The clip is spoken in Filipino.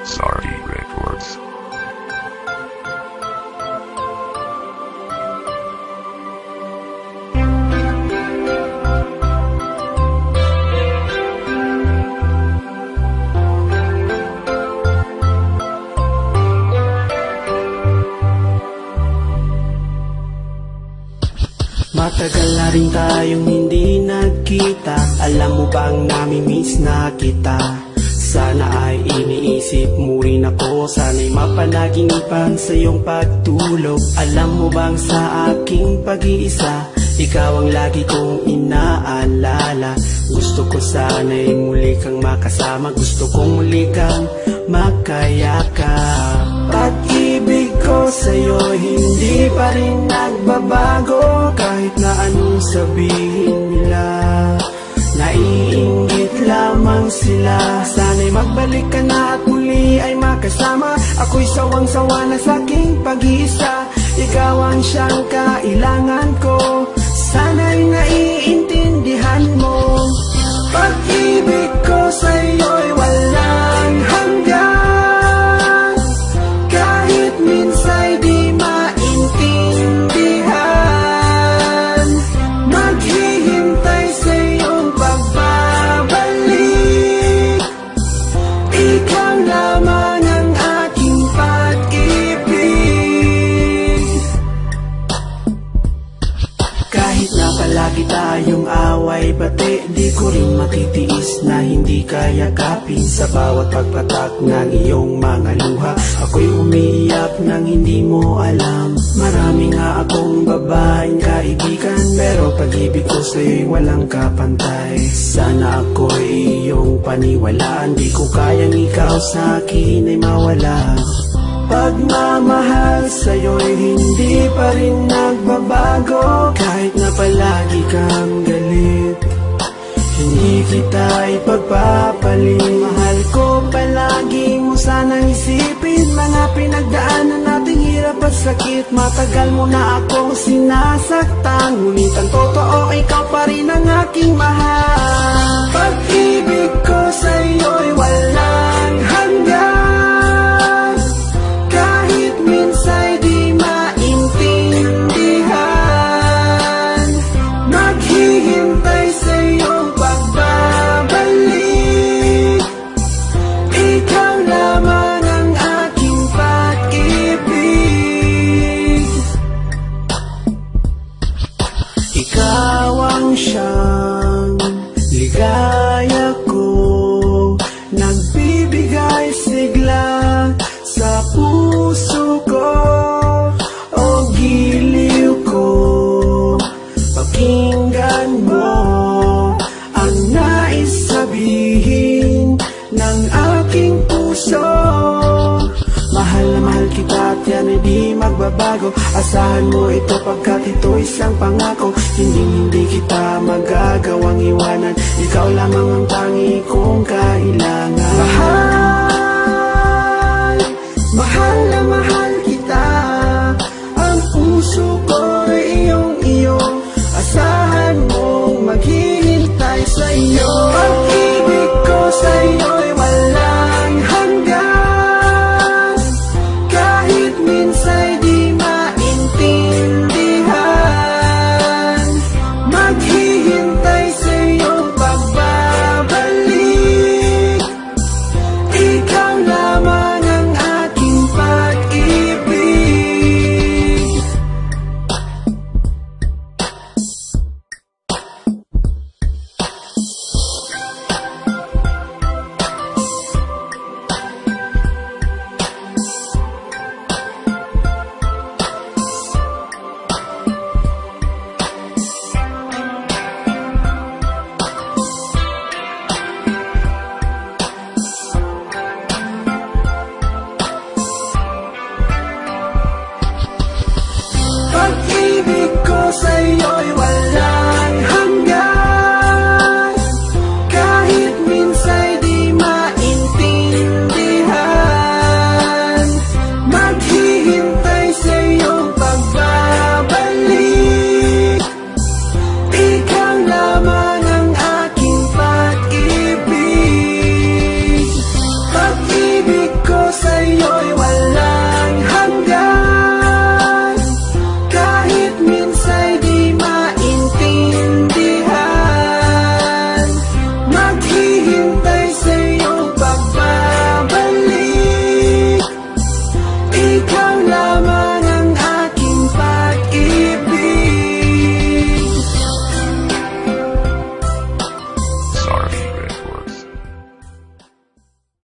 Sardi Records. Matagal na rin tayong hindi nagkita. Alam mo bang nami-miss na kita? Sana ay iniisip mo rin ako. Sana'y mapanaginipan sa iyong pagtulog. Alam mo bang sa aking pag-iisa, ikaw ang lagi kong inaalala. Gusto ko sana'y muli kang makasama. Gusto kong muli kang makayakap. Pag-ibig ko sa'yo hindi pa rin nagbabago. Kahit na anong sabihin nila, naiinggit lamang sila. Sana'y magbalik ka na at muli ay makasama. Ako'y sawang-sawa na sa aking pag-iisa. Ikaw ang siyang kailangan ko. Sana'y naiintindihan mo. Pag-ibig ko sa'yo'y walang hanggan. Kahit minsa'y di maintindihan, maghihintay sa iyong pagbabalik. Ikaw lamang ang aking pag-ibig. Kahit na palagi tayong away bati, di ko rin matitiis na hindi kayakapin. Sa bawat pagpatak ng iyong mga luha, ako'y umiiyak nang hindi mo alam. Marami nga akong babaeng kaibigan, pero pag-ibig ko sa'yo'y walang kapantay. Sana ako'y iyong paniwalaan. Di ko kayang ikaw sa akin ay mawala. Pagmamahal sa'yo'y hindi pa rin nagbabago. Kahit na palagi kang galit, hindi kita ipagpapalit. Mahal ko palagi mo sanang isipin mga pinagdaanan nating hirap at sakit. Matagal mo na akong sinasaktan, ngunit ang totoo ikaw pa rin ang aking mahal. Pag-ibig ko sa'yo'y walang hanggan. Kahit minsa'y di maintindihan, maghihintay sa iyong pagbabalik. Ikaw lamang ang aking pag-ibig. Ikaw ang siyang ligaya ko, nagbibigay sigla sa puso ko. O giliw ko, pakinggan mo ang nais sabihin ng aking puso. Mahal na mahal kita at yan ay di magbabago. Asahan mo ito pagkat ito isang pangako. Hindi kita magagawang iwanan. Ikaw lamang ang tangi kong kailangan. Mahal na mahal kita. Ang puso ko'y iyong-iyo. Asahan mong maghihintay sa iyo. Pag-ibig ko sa iyo'y walang hanggan. Kahit minsa'y di maintindihan, maghihintay sa iyong pagbabalik. Ikaw lamang ang aking pag-ibig. Pag-ibig ko sa'yo'y wala